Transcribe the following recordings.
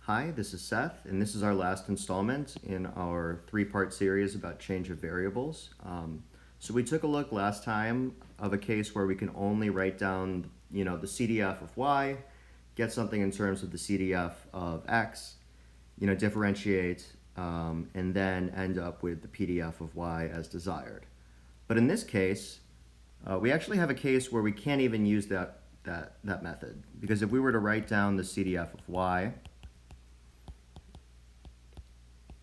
Hi, this is Seth, and this is our last installment in our three-part series about change of variables. So we took a look last time of a case where we can only write down, the CDF of y, get something in terms of the CDF of x, differentiate, and then end up with the PDF of y as desired. But in this case, we actually have a case where we can't even use that method, because if we were to write down the CDF of y,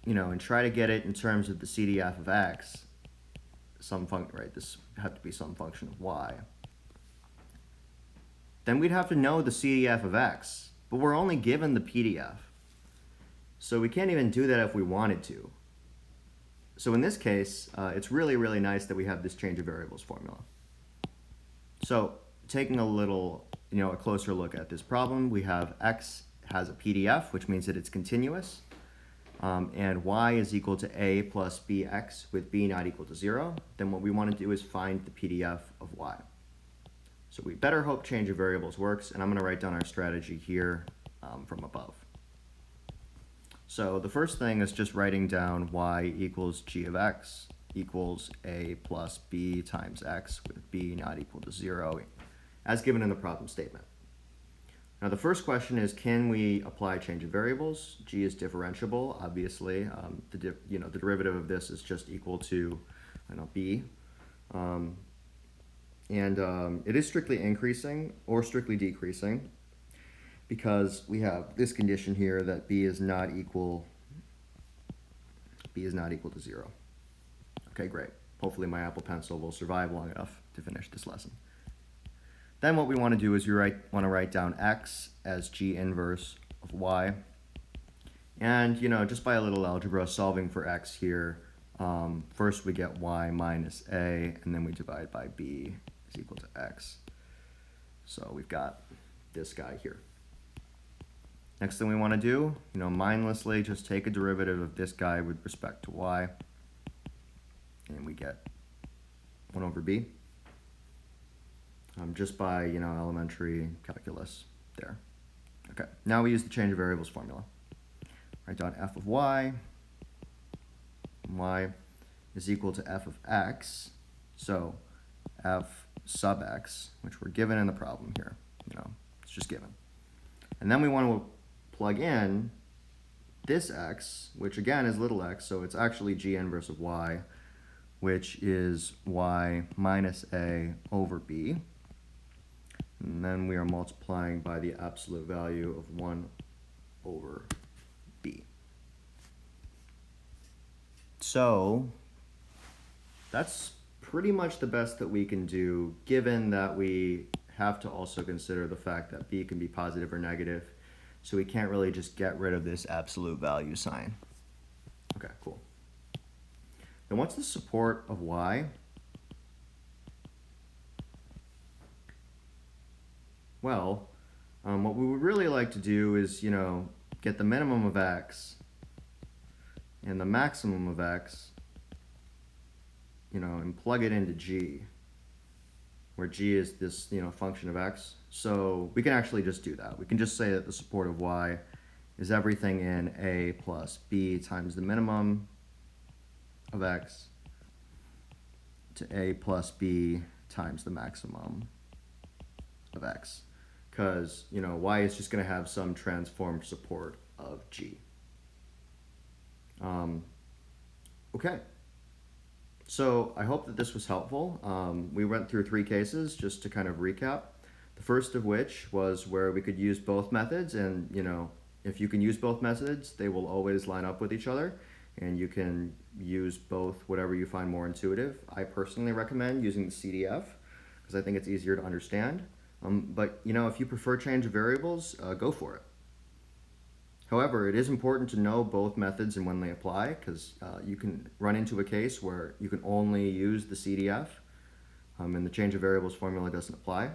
and try to get it in terms of the CDF of x, this had to be some function of y, then we'd have to know the CDF of x, but we're only given the PDF. So we can't even do that if we wanted to. So in this case, it's really, really nice that we have this change of variables formula. So taking a closer look at this problem, we have x has a PDF, which means that it's continuous. And y is equal to a plus bx with b not equal to 0, then what we want to do is find the PDF of y. So we better hope change of variables works, and I'm going to write down our strategy here from above. So the first thing is just writing down y equals g of x equals a plus b times x with b not equal to 0, as given in the problem statement. Now the first question is, can we apply change of variables? G is differentiable, obviously. The derivative of this is just equal to, b. It is strictly increasing or strictly decreasing, because we have this condition here that b is not equal to 0. Okay, great. Hopefully my Apple Pencil will survive long enough to finish this lesson. Then what we want to do is want to write down x as g inverse of y. And, just by a little algebra, solving for x here, first we get y minus a, and then we divide by b is equal to x. So we've got this guy here. Next thing we want to do, mindlessly just take a derivative of this guy with respect to y, and we get 1 over b. Just by, elementary calculus there. Okay, now we use the change of variables formula. Write down f of y, and y is equal to f of x, so f sub x, which we're given in the problem here, it's just given. And then we want to plug in this x, which again is little x, so it's actually g inverse of y, which is y minus a over b. And then we are multiplying by the absolute value of 1 over b. So that's pretty much the best that we can do, given that we have to also consider the fact that b can be positive or negative. So we can't really just get rid of this absolute value sign. Okay, cool. Then what's the support of y? Well, what we would really like to do is, get the minimum of x and the maximum of x, and plug it into g, where g is this, function of x. So we can actually just do that. We can just say that the support of y is everything in a plus b times the minimum of x to a plus b times the maximum of x. Because, y is just going to have some transformed support of g. Okay. So I hope that this was helpful. We went through 3 cases just to kind of recap. The first of which was where we could use both methods, and, if you can use both methods, they will always line up with each other, and you can use both whatever you find more intuitive. I personally recommend using the CDF because I think it's easier to understand. But if you prefer change of variables, go for it. However, it is important to know both methods and when they apply, because you can run into a case where you can only use the CDF and the change of variables formula doesn't apply.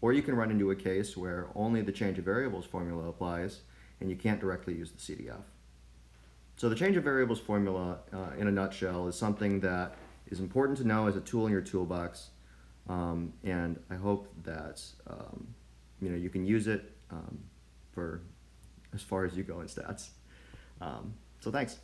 Or you can run into a case where only the change of variables formula applies and you can't directly use the CDF. So the change of variables formula, in a nutshell, is something that is important to know as a tool in your toolbox. And I hope that you can use it for as far as you go in stats. So thanks.